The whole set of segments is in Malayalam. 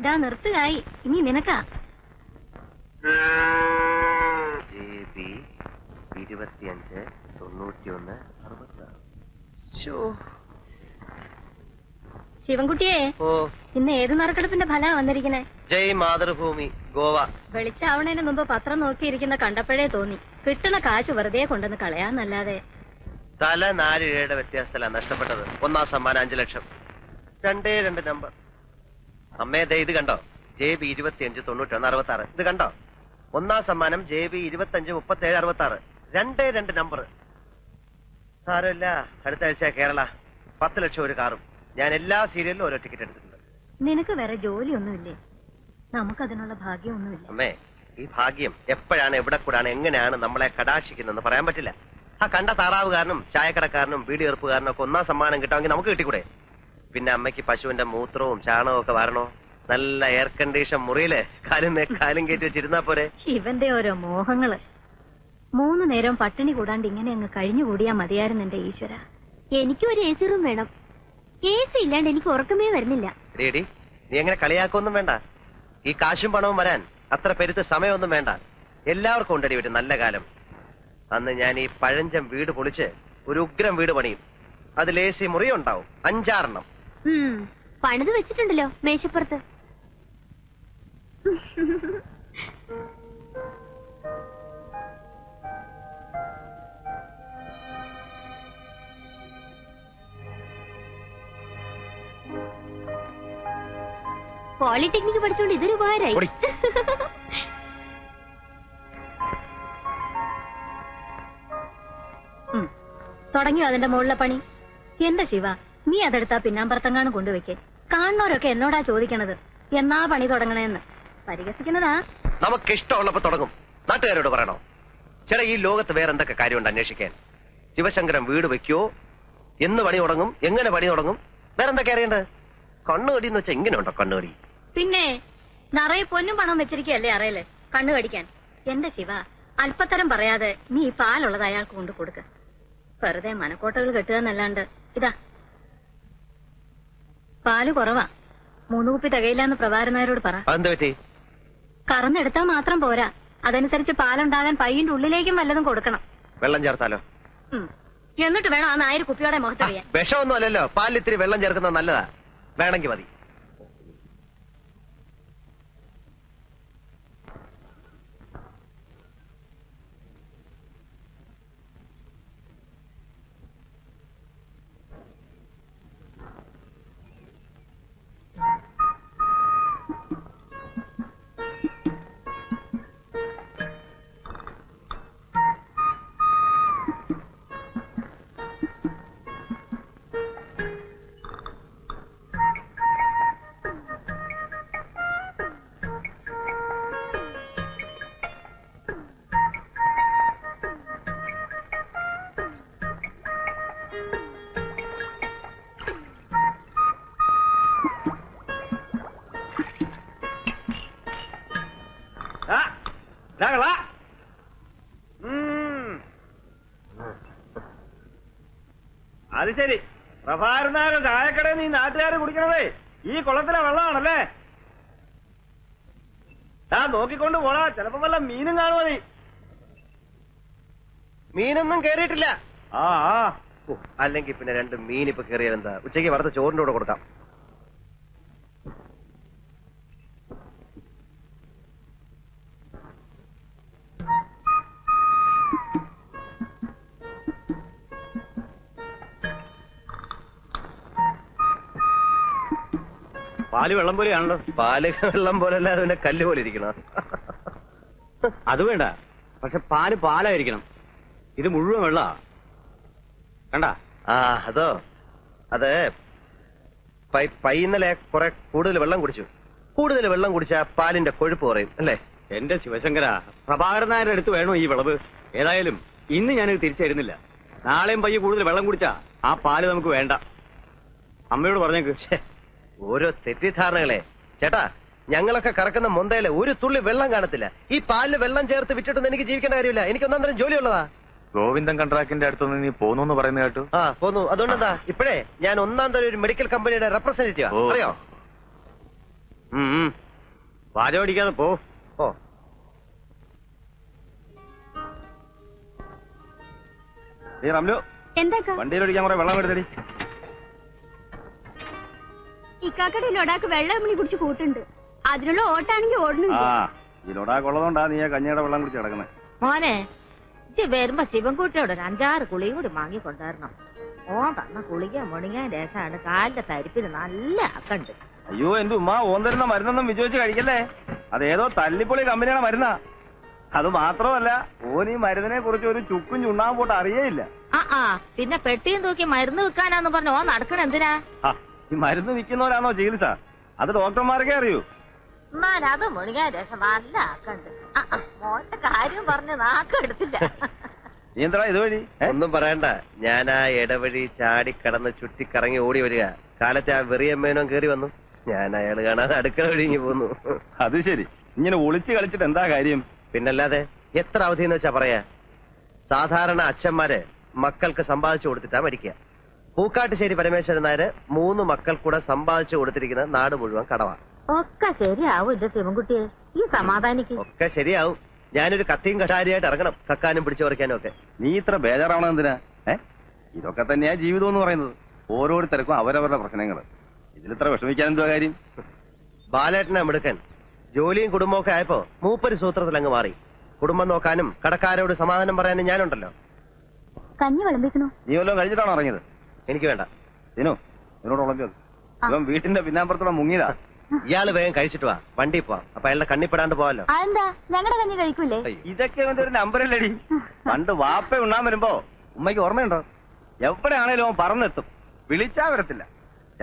ഇതാ നിർത്തുകായി, ഇനി നിനക്കാ. JB 25 91 66. ശിവൻകുട്ടിയെ, ഇന്ന് ഏത് നറുക്കെടുപ്പിന്റെ ഫലാ വന്നിരിക്കണേ? ജയ് മാതൃഭൂമി ഗോവ. വെളിച്ചാവണേന് മുമ്പ് പത്രം നോക്കിയിരിക്കുന്ന കണ്ടപ്പോഴേ തോന്നി കിട്ടുന്ന കാശ് വെറുതെ കൊണ്ടുവന്ന് കളയാന്നല്ലാതെ. തല 4 രൂപയുടെ വ്യത്യാസത്തിലാണ് നഷ്ടപ്പെട്ടത്. ഒന്നാം സമ്മാനം 5 ലക്ഷം. 2 നമ്പർ. അമ്മേ ദേ ഇത് കണ്ടോ? JB 25 91 66. ഇത് കണ്ടോ? ഒന്നാം സമ്മാനം JB 25 37 66. 2 നമ്പർ. സാരമില്ല, അടുത്ത ആഴ്ച കേരള 10 ലക്ഷം ഒരു കാറും. ഞാൻ എല്ലാ സീരിയലിലും ഓരോ ടിക്കറ്റ് എടുത്തിട്ടുണ്ട്. നിനക്ക് വേറെ ജോലിയൊന്നുമില്ലേ? നമുക്കതിനുള്ള ഭാഗ്യമൊന്നുമില്ല. അമ്മേ, ഈ ഭാഗ്യം എപ്പോഴാണ്, എവിടെ കൂടാണ്, എങ്ങനെയാണ് നമ്മളെ കടാക്ഷിക്കുന്നതെന്ന് പറയാൻ പറ്റില്ല. ആ കണ്ട താറാവുകാരനും ചായക്കടക്കാരനും ബീഡി എറുപ്പുകാരനും ഒക്കെ ഒന്നാം സമ്മാനം കിട്ടാമെങ്കിൽ നമുക്ക് കിട്ടിക്കൂടെ? പിന്നെ അമ്മയ്ക്ക് പശുവിന്റെ മൂത്രവും ചാണകവും ഒക്കെ വരണോ? നല്ല എയർ കണ്ടീഷൻ മുറിയില് കാലും കയറ്റി വെച്ചിരുന്നാ പോരെ? ഇവന്റെ ഓരോ മോഹങ്ങള്. 3 നേരം പട്ടിണി കൂടാണ്ട് ഇങ്ങനെ അങ്ങ് കഴിഞ്ഞുകൂടിയാ മതിയായിരുന്നു എന്റെ ഈശ്വര. എനിക്കും ഒരു AC റൂം വേണം. AC ഇല്ലാണ്ട് എനിക്ക് ഉറക്കമേ വരുന്നില്ല. ഡേഡി, നീ എങ്ങനെ കളിയാക്കൊന്നും വേണ്ട. ഈ കാശും പണവും വരാൻ അത്ര പെരുത്ത് സമയമൊന്നും വേണ്ട. എല്ലാവർക്കും ഉണ്ടടി ഒരു നല്ല കാലം. അന്ന് ഞാൻ ഈ പഴഞ്ചം വീട് പൊളിച്ച് ഒരു ഉഗ്രം വീട് പണിയും. അതിൽ AC മുറി ഉണ്ടാവും 5-6 പണിത് വെച്ചിട്ടുണ്ടല്ലോ മേശപ്പുറത്ത്. പോളിടെക്നിക്ക് പഠിച്ചോണ്ട് ഇതൊരു ഉപകാരമായി. തുടങ്ങിയോ അതിന്റെ മുകളിലെ പണി? എന്റെ ശിവ, നീ അതെടുത്താ പിന്നാമ്പറത്തെങ്ങാനും കൊണ്ടുവയ്ക്കേ. കാണുന്നവരൊക്കെ എന്നോടാ ചോദിക്കണത് എന്നാ പണി തുടങ്ങണേന്ന്. പരിഹസിക്കുന്നതാ. നമുക്ക് ഇഷ്ടമുള്ളപ്പോ തുടങ്ങും. നാട്ടുകാരോട് പറയണോ? ചേട്ടാ, ഈ ലോകത്ത് വേറെ എന്തൊക്കെ കാര്യമുണ്ട് അന്വേഷിക്കാൻ? ശിവശങ്കരൻ വീട് വെക്കുവോ? എന്ന് പണി തുടങ്ങും? എങ്ങനെ പണി തുടങ്ങും? വേറെന്തൊക്കെ അറിയണ്ടത്? കണ്ണുകടി എന്ന് വെച്ചാൽ ഇങ്ങനെയുണ്ടോ കണ്ണുകടി? പിന്നെ നിറയെ പൊന്നും പണം വെച്ചിരിക്കല്ലേ അറിയല്ലേ കണ്ണു കടിക്കാൻ. എന്റെ ശിവ, അല്പത്തരം പറയാതെ നീ ഈ പാലുള്ളത് അയാൾക്ക് കൊണ്ട് കൊടുക്ക. വെറുതെ മനക്കോട്ടകൾ കെട്ടുക എന്നല്ലാണ്ട്. ഇതാ പാല് കുറവാ, 3 കുപ്പി തികയില്ലാന്ന് പ്രഭാരനായരോട് പറ. കറന്നെടുത്താൽ മാത്രം പോരാ, അതനുസരിച്ച് പാലുണ്ടാകാൻ പയ്യന്റെ ഉള്ളിലേക്കും വല്ലതും കൊടുക്കണം. വെള്ളം ചേർത്താലോ? എന്നിട്ട് വേണം ആ 1000 കുപ്പിയോടെ മുഖത്തറിയാൻ. വിഷമൊന്നും അല്ലല്ലോ, പാലിൽ ഇത്തിരി വെള്ളം ചേർക്കുന്നത് നല്ലതാ. വേണമെങ്കിൽ മതി. അത് ശരി, പ്രഭാരനായ ചായക്കടയിൽ നീ നാട്ടുകാരെ കുടിക്കണതേ ഈ കുളത്തിലെ വെള്ളമാണല്ലേ? നോക്കിക്കൊണ്ട് പോടാ, ചിലപ്പോ വല്ല മീനും കാണുമോ? നീ മീനൊന്നും കേറിയിട്ടില്ല. അല്ലെങ്കിൽ പിന്നെ 2 മീൻ ഇപ്പൊ കയറിയാലെന്താ? ഉച്ചയ്ക്ക് വറുത്ത ചോറിന്റെ കൂടെ കൊടുക്കാം. പാല് വെള്ളം പോലെയാണല്ലോ. പാല് വെള്ളം പോലെ അല്ലാതെ കല്ല് പോലെ ഇരിക്കണം. അത് വേണ്ട, പക്ഷെ പാല് പാലായിരിക്കണം. ഇത് മുഴുവൻ വെള്ള കണ്ട. അതോ, അത് പൈന്നലെ കുറെ കൂടുതൽ വെള്ളം കുടിച്ചു. കൂടുതൽ വെള്ളം കുടിച്ചാ പാലിന്റെ കൊഴുപ്പ് കുറയും അല്ലേ? എന്റെ ശിവശങ്കര, പ്രഭാകരനായരുടെ അടുത്ത് വേണോ ഈ വിളവ്? ഏതായാലും ഇന്ന് ഞാനിത് തിരിച്ചറിയുന്നില്ല. നാളെയും പയ്യെ കൂടുതൽ വെള്ളം കുടിച്ചാ ആ പാല് നമുക്ക് വേണ്ട. അമ്മയോട് പറഞ്ഞേക്ക്. ഓരോ തെറ്റിദ്ധാരണകളെ ചേട്ടാ. ഞങ്ങളൊക്കെ കറക്കുന്ന മൊന്തയില് ഒരു തുള്ളി വെള്ളം കാണത്തില്ല. ഈ പാലില് വെള്ളം ചേർത്ത് വിറ്റിട്ടൊന്നും എനിക്ക് ജീവിക്കേണ്ട കാര്യമില്ല. എനിക്ക് ഒന്നാം ജോലിയുള്ളതാ. ഗോവിന്ദൻ കൺട്രാക്ടിന്റെ അടുത്തൊന്ന് നീ പോന്നു പറയുന്നത് കേട്ടു. പോന്നു. അതുകൊണ്ടെന്താ, ഇപ്പോഴേ ഞാൻ 1ാം തരം ഒരു മെഡിക്കൽ കമ്പനിയുടെ റെപ്രസെന്റേറ്റീവാ. അറിയോ? വാചകം അടിക്കാതെ പോ. ഓ റംലു, എന്താ വണ്ടിയിൽ ഒഴിക്കാൻ കുറെ വെള്ളം എടുത്തടി. ഇക്കാക്കടെ ലൊടാക്ക് വെള്ളം മണി കുടിച്ച് കൂട്ടുണ്ട്. അതിനുള്ള ഓട്ടാണെങ്കിൽ ഓടുന്നുണ്ട്. ഈ ലൊടാക്ക് ഉള്ളതുകൊണ്ടാ നീ കഞ്ഞിയുടെ വെള്ളം കുടിച്ച് കിടക്കുന്നത്. മോനെ ഇജ്ജ് വരുമ്പോ ശിവൻകുട്ടിയോട് ഒരു 5-6 കുളിയും കൂടി വാങ്ങിക്കൊണ്ടുവരണം. ഓൻ തന്ന കുളിക്കാൻ മുണിങ്ങാൻ രസമാണ്. കാലിന്റെ തരിപ്പിന് നല്ല അക്കണ്ട്. അയ്യോ എന്റെ ഉമ്മ, ഓൻ തരുന്ന മരുന്നൊന്നും വിജയിച്ച് കഴിക്കല്ലേ. അതേതോ തല്ലിപ്പൊളി കമ്പനിയുടെ മരുന്നാ. അത് മാത്രമല്ല, ഓൻ ഈ മരുന്നിനെ കുറിച്ച് ഒരു ചുക്കും ചുണ്ണാൻ പോട്ട് അറിയേയില്ല. പിന്നെ പെട്ടിയും തൂക്കി മരുന്ന് വിൽക്കാനാന്ന് പറഞ്ഞു ഓൻ നടക്കണ എന്തിനാ? ഈ മരുന്ന് വിൽക്കുന്നവരാണോ ചികിത്സ? അത് ഡോക്ടർമാർക്കേ അറിയൂ. അത് മുണിങ്ങാൻ രസം നല്ല അക്കണ്ട്. മോന്റെ കാര്യം പറഞ്ഞ് നാക്കെടുത്തില്ല. നീ എന്താ ഇതുവഴി? ഒന്നും പറയണ്ട, ഞാൻ ആ ഇടവഴി ചാടിക്കടന്ന് ചുറ്റിക്കറങ്ങി ഓടി വരിക. കാലത്തെ ആ വെറിയമ്മേനോ കേറി വന്നു. ഞാൻ അയാൾ കാണാതെ അടുക്കള ഒഴുങ്ങി പോന്നു. അത് ശരി. ഇങ്ങനെ ഒളിച്ച് കളിച്ചിട്ട് എന്താ കാര്യം? പിന്നല്ലാതെ എത്ര അവധി എന്ന് വെച്ചാ പറയാ. സാധാരണ അച്ഛന്മാര് മക്കൾക്ക് സമ്പാദിച്ചു കൊടുത്തിട്ടാ മരിക്കുക. പൂക്കാട്ടുശ്ശേരി പരമേശ്വരൻ നായര് 3 മക്കൾ കൂടെ സമ്പാദിച്ചു കൊടുത്തിരിക്കുന്ന നാട് മുഴുവൻ കടവാ. ഒക്കെ ശരിയാവും എന്റെ ശിവൻകുട്ടിയെ, ഈ സമാധാനിക്ക്. ഒക്കെ ശരിയാവും. ഞാനൊരു കത്തിയും കഠാരിയായിട്ട് ഇറങ്ങണം, കക്കാനും പിടിച്ചു പറിക്കാനും ഒക്കെ. നീ ഇത്ര ബേജാറാവണം എന്തിനാ? ഇതൊക്കെ തന്നെയാ ജീവിതം എന്ന് പറയുന്നത്. ഓരോരുത്തർക്കും അവരവരുടെ പ്രശ്നങ്ങൾ. ഇതിലിത്ര വിഷമിക്കാൻ എന്തോ കാര്യം? ബാലേട്ടനെ മിടുക്കൻ. ജോലിയും കുടുംബമൊക്കെ ആയപ്പോ മൂപ്പര് സൂത്രത്തിൽ അങ്ങ് മാറി. കുടുംബം നോക്കാനും കടക്കാരോട് സമാധാനം പറയാനും ഞാനുണ്ടല്ലോ. കഞ്ഞി വിളമ്പിക്കണോ? നീ വല്ലതും കഴിച്ചിട്ടാണോ ഇറങ്ങിയത്? എനിക്ക് വേണ്ട. ദിനു, ഇതിനോട് ഉളഞ്ഞത് ഇവൻ വീട്ടിന്റെ പിന്നാമ്പുറത്തൂടെ മുങ്ങിയതാ. ഇയാള് വേഗം കഴിച്ചിട്ട് വാ, വണ്ടി പോവാം. അപ്പൊ അയാളുടെ കണ്ണിപ്പെടാണ്ട് പോവാലോ. അതെന്താ, ഞങ്ങളുടെ കഞ്ഞി കഴിക്കൂലേ? ഇതൊക്കെ ഇവന്റെ ഒരു നമ്പറല്ലടി. പണ്ട് വാപ്പ ഉണ്ണാൻ വരുമ്പോ ഉമ്മയ്ക്ക് ഓർമ്മയുണ്ടോ? എവിടെയാണേലും അവൻ പറന്നെത്തും, വിളിച്ചാ വരത്തില്ല.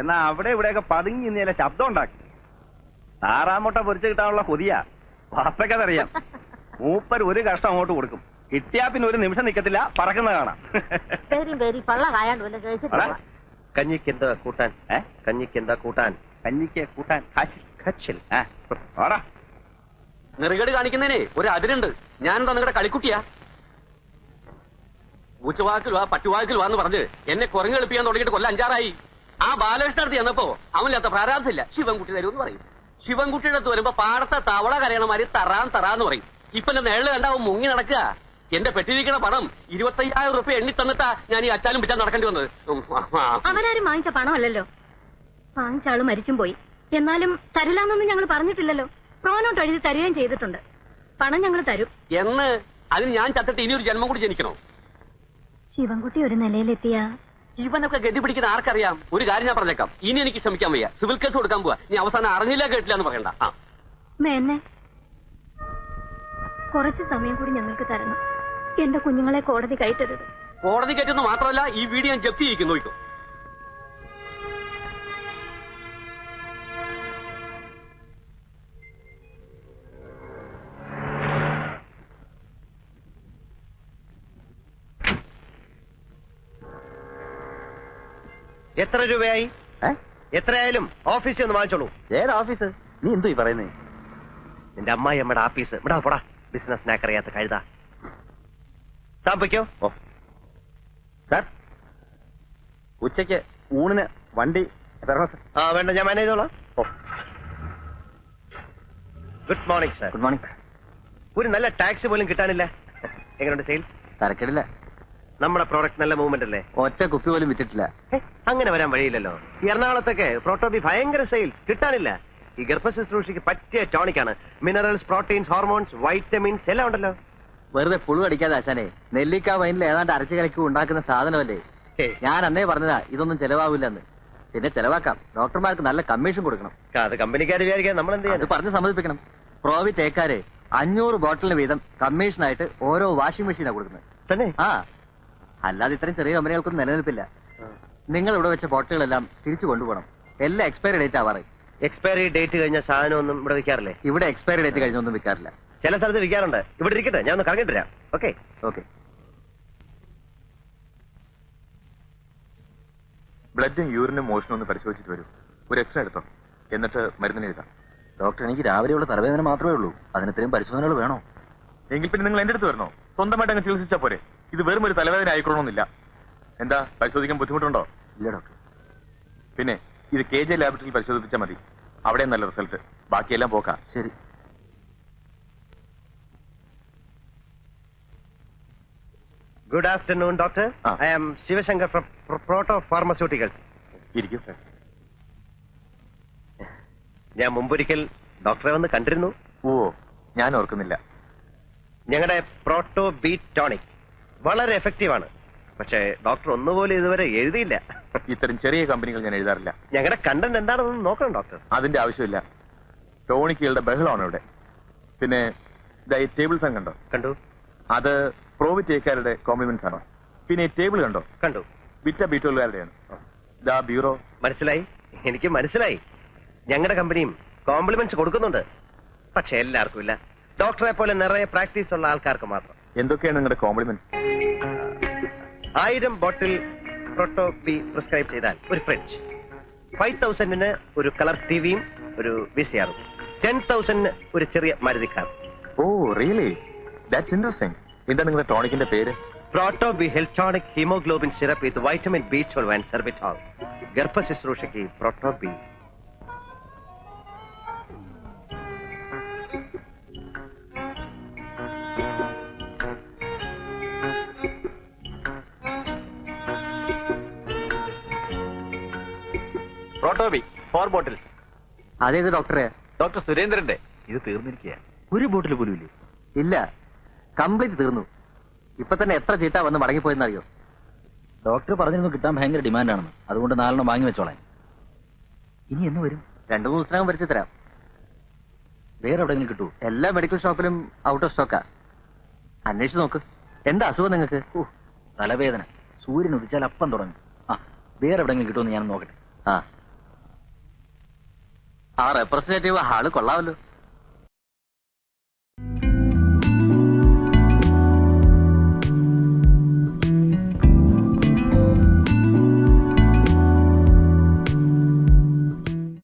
എന്നാ അവിടെ ഇവിടെയൊക്കെ പതുങ്ങി ഇന്നലെ ശബ്ദം ഉണ്ടാക്കി. താറാമുട്ട പൊരിച്ചു കിട്ടാനുള്ള കൊതിയാ. വാപ്പയ്ക്കതറിയാം. മൂപ്പർ ഒരു കഷ്ടം അങ്ങോട്ട് കൊടുക്കും. കിട്ടിയാ പിന്നെ ഒരു നിമിഷം നിക്കത്തില്ല, പറക്കുന്ന കാണാം. പള്ള കായാണ്ട് വല്ല കഴിച്ചിട്ട് കഞ്ഞിക്ക് എന്താ കൂട്ടാൻ? കഞ്ഞിക്ക് എന്താ കൂട്ടാൻ? കഞ്ഞിക്ക് കൂട്ടാൻ കച്ചിൽ. നെറുകേട് കാണിക്കുന്നതിനെ ഒരു അതിരുണ്ട്. ഞാനെന്താ നിങ്ങളുടെ കളിക്കുട്ടിയാ? ഊച്ചവാക്കിൽ വാ പട്ടുവാക്കിൽ വാന്ന് പറഞ്ഞ് എന്നെ കുരങ്ങെളുപ്പിക്കാൻ തുടങ്ങിയിട്ട് കൊല്ലം 5-6 ആ ബാലകൃഷ്ണടുത്ത് ചെന്നപ്പോ അവനില്ലാത്ത പ്രാരാബ്ധമില്ല. ശിവൻകുട്ടി തരുമെന്ന് പറയും. ശിവൻകുട്ടിയുടെ അടുത്ത് വരുമ്പോ പാടത്തെ തവള കരയണമാതിരി തറാന്ന് പറയും. ഇപ്പൊ എന്റെ നേളിൽ കണ്ടാവും മുങ്ങി നടക്കുക. എന്റെ പെട്ടിരിക്കണ പണം 25,000 രൂപ എണ്ണി തന്നിട്ടാ ഞാൻ ഈ അച്ചാലും പിച്ചാൻ നടക്കേണ്ടി വന്നത്. അവരാരും വാങ്ങിച്ച പണമല്ലല്ലോ. വാങ്ങിച്ച ആള് മരിച്ചും പോയി. എന്നാലും തരില്ലാന്നൊന്നും ഞങ്ങൾ പറഞ്ഞിട്ടില്ലല്ലോ. പ്രോനോട്ട് എഴുതി തരികയും ചെയ്തിട്ടുണ്ട്. പണം ഞങ്ങൾ തരും എന്ന്. അതിന് ഞാൻ ചത്തിട്ട് ഇനിയൊരു ജന്മം കൂടി ജനിക്കണോ? ശിവൻകുട്ടി ഒരു നിലയിലെത്തിയ ഇവനൊക്കെ ഗതി പിടിക്കുന്ന ആർക്കറിയാം? ഒരു കാര്യം ഞാൻ പറഞ്ഞേക്കാം, ഇനി എനിക്ക് ശ്രമിക്കാൻ വയ്യ. സിവിൽ കേസ് കൊടുക്കാൻ പോവാ. നീ അവസാനം അറിഞ്ഞില്ല കേട്ടില്ല എന്ന് പറയണ്ട. മേന്നെ, കുറച്ച് സമയം കൂടി ഞങ്ങൾക്ക് തരണം. എന്റെ കുഞ്ഞുങ്ങളെ കോടതി കയറ്റരുത്. കോടതി കയറ്റുന്ന മാത്രമല്ല, ഈ വീഡിയോ ഞാൻ ജപ്തി ചെയ്യിക്കും. നോക്കൂ. എത്ര രൂപയായി? എത്രയായാലും ഓഫീസിൽ ഒന്ന് വാങ്ങിച്ചോളൂ. ഏത് ഓഫീസ്? നീ എന്തോ ഈ പറയുന്നേ? എന്റെ അമ്മായി അമ്മയുടെ ആഫീസ്. ഇവിടെ പോടാ, ബിസിനസ് സ്നാക്കറിയാത്ത കഴുതാ. താമസിക്കോ? സാർ, ഉച്ചയ്ക്ക് ഊണിന് വണ്ടി തരണം സാർ. വേണ്ട, ഞാൻ മാനേജ് ചെയ്തോളാം. Good morning sir. Good morning. ഒരു നല്ല ടാക്സി പോലും കിട്ടാനില്ല. എങ്ങനെയുണ്ട് സെയിൽ? തരക്കേടില്ല. നമ്മുടെ പ്രോഡക്റ്റ് നല്ല മൂവ്മെന്റ് അല്ലേ? ഒറ്റ കുപ്പി പോലും വിറ്റിട്ടില്ല. അങ്ങനെ വരാൻ വഴിയില്ലല്ലോ. ഈ എറണാകുളത്തൊക്കെ പ്രോട്ടോബി ഭയങ്കര സെയിൽ, കിട്ടാനില്ല. ഈ ഗർഭശുശ്രൂഷയ്ക്ക് പറ്റിയ ടോണിക്കാണ്. മിനറൽസ്, പ്രോട്ടീൻസ്, ഹോർമോൺസ്, വൈറ്റമിൻസ് എല്ലാം ഉണ്ടല്ലോ. വെറുതെ പുഴു അടിക്കാതെ ആശാനെ, നെല്ലിക്ക വൈനിൽ ഏതാണ്ട് അരച്ചു കലക്കി ഉണ്ടാക്കുന്ന സാധനമല്ലേ. ഞാൻ അന്നേ പറഞ്ഞതാ ഇതൊന്നും ചെലവാവില്ലെന്ന്. പിന്നെ ചെലവാക്കാം. ഡോക്ടർമാർക്ക് നല്ല കമ്മീഷൻ കൊടുക്കണം. അത് കമ്പനിക്കാർ വിചാരിക്കാൻ നമ്മൾ എന്ത് അത് പറഞ്ഞ് സമ്മതിപ്പിക്കണം. പ്രോവി തേക്കാര് 500 ബോട്ടിലിന് വീതം കമ്മീഷനായിട്ട് ഓരോ വാഷിംഗ് മെഷീനാണ് കൊടുക്കുന്നത്. തന്നെ? അല്ലാതെ ഇത്രയും ചെറിയ കമ്പനികൾക്കൊന്നും നിലനിൽപ്പില്ല. നിങ്ങൾ ഇവിടെ വെച്ച ബോട്ടിലുകളെല്ലാം തിരിച്ചു കൊണ്ടുപോകണം. എല്ലാം എക്സ്പയറി ഡേറ്റ് ആവാറ്. എക്സ്പയറി ഡേറ്റ് കഴിഞ്ഞ സാധനമൊന്നും ഇവിടെ വിൽക്കാറില്ലേ? ഇവിടെ എക്സ്പയറി ഡേറ്റ് കഴിഞ്ഞൊന്നും വിൽക്കാറില്ല. ചില സ്ഥലത്ത് വിൽക്കാറുണ്ട്. ഇവിടെ ഇരിക്കട്ടെ, ഞാൻ ഒന്ന് കറങ്ങിട്ട് വരാം. Okay okay. ബ്ലഡും യൂറിനും മോഷനും ഒന്ന് പരിശോധിച്ചിട്ട് വരൂ. ഒരു എക്സ്ട്രാ എടുത്തോ, എന്നിട്ട് മരുന്നിന് എഴുതാം. ഡോക്ടർ, എനിക്ക് രാവിലെയുള്ള തലവേദന മാത്രമേ ഉള്ളൂ. അതിന് ഇത്രയും പരിശോധനകൾ വേണോ? എങ്കിൽ പിന്നെ നിങ്ങൾ എന്റെ അടുത്ത് വരണോ? സ്വന്തമായിട്ട് അങ്ങ് ചികിത്സിച്ചാ പോരെ. ഇത് വെറും ഒരു തലവേദന ആയിക്കണമെന്നില്ല. എന്താ, പരിശോധിക്കാൻ ബുദ്ധിമുട്ടുണ്ടോ? ഇല്ല ഡോക്ടർ. പിന്നെ ഇത് KJ ലാബറട്ടറിയിൽ പരിശോധിപ്പിച്ചാൽ മതി. അവിടെ നല്ല റിസൾട്ട്, ബാക്കിയെല്ലാം പോക്കാ. ശരി. Good afternoon doctor. I am Shivashankar from Proto pharmaceuticals. ഇരിക്കും സർ. ഞാൻ മുമ്പൊരിക്കൽ ഡോക്ടറെ വന്ന് കണ്ടിരുന്നു. ഓ, ഞാൻ ഓർക്കുന്നില്ല. ഞങ്ങളുടെ പ്രോട്ടോ ബീറ്റ് ടോണിക് വളരെ എഫക്റ്റീവ് ആണ്. പക്ഷേ ഡോക്ടർ ഒന്നുപോലെ ഇതുവരെ എഴുതിയില്ല. ഇത്തരം ചെറിയ കമ്പനികൾ ഞാൻ എഴുതാറില്ല. ഞങ്ങളുടെ കണ്ടന്റ് എന്താണെന്ന് നോക്കണം ഡോക്ടർ. അതിന്റെ ആവശ്യമില്ല. ടോണിക്കുകളുടെ ബഹളമാണ് ഇവിടെ. പിന്നെ ഈ ടേബിൾ ഫാൻ കണ്ടോ? കണ്ടു. അത് പ്രോവിറ്റേക്കാരുടെ കോംപ്ലിമെന്റ്സ് ആണ്. പിന്നെ ഈ ടേബിൾ കണ്ടോ? കണ്ടു. ബിറ്റ ബീറ്റോളുകാരുടെയാണ്. ദാ ബ്യൂറോ. മനസ്സിലായി, എനിക്ക് മനസ്സിലായി. ഞങ്ങളുടെ കമ്പനിയും കോംപ്ലിമെന്റ്സ് കൊടുക്കുന്നുണ്ട്. പക്ഷെ എല്ലാവർക്കും ഇല്ല. ഡോക്ടറെ പോലെ നിറയെ പ്രാക്ടീസ് ഉള്ള ആൾക്കാർക്ക് മാത്രം. എന്തൊക്കെയാണ് നിങ്ങളുടെ complement? 1000 bottle Proto B prescribe ചെയ്താൽ ഒരു ഫ്രിഡ്ജ്, 5000 ഒരു കളർ ടിവിയും ഒരു VCR, 10,000 ഒരു ചെറിയ Maruti car. Oh really, that's interesting. എന്താ നിങ്ങളുടെ ടോണിക്കിന്റെ പേര്? Proto B heltonic haemoglobin syrup with vitamin B12 and sorbitol. ഗർഭ ശുശ്രൂഷയ്ക്ക് പ്രോട്ടോ ബി. പ്രോട്ടോബി 4 ബോട്ടിൽസ്. അതേത് ഡോക്ടറെ? ഡോക്ടർ സുരേന്ദ്രന്റെ. ഇത് തീർന്നിരിക്കുക. ഒരു ബോട്ടിൽ പോലും ഇല്ലേ? ഇല്ല, കംപ്ലീറ്റ് തീർന്നു. ഇപ്പൊ തന്നെ എത്ര ചീട്ടാ വന്ന് മടങ്ങിപ്പോയെന്നറിയോ? ഡോക്ടർ പറഞ്ഞിരുന്നു കിട്ടാൻ ഭയങ്കര ഡിമാൻഡാണെന്ന്. അതുകൊണ്ട് 4 വാങ്ങി വെച്ചോളാൻ. ഇനി എന്ന് വരും? 2-3 ദിവസത്തിനകം വരുത്തി തരാം. വേറെ എവിടെയെങ്കിലും കിട്ടുമോ? എല്ലാ മെഡിക്കൽ ഷോപ്പിലും ഔട്ട് ഓഫ് സ്റ്റോക്കാ. അന്വേഷിച്ച് നോക്ക്. എന്താ അസുഖം നിങ്ങൾക്ക്? തലവേദന. സൂര്യൻ ഉദിച്ചാൽ അപ്പം തുടങ്ങും. വേറെ എവിടെയെങ്കിലും കിട്ടുമെന്ന് ഞാൻ നോക്കട്ടെ. ആ റെപ്രസെന്റേറ്റീവ് ആള് കൊള്ളാമല്ലോ.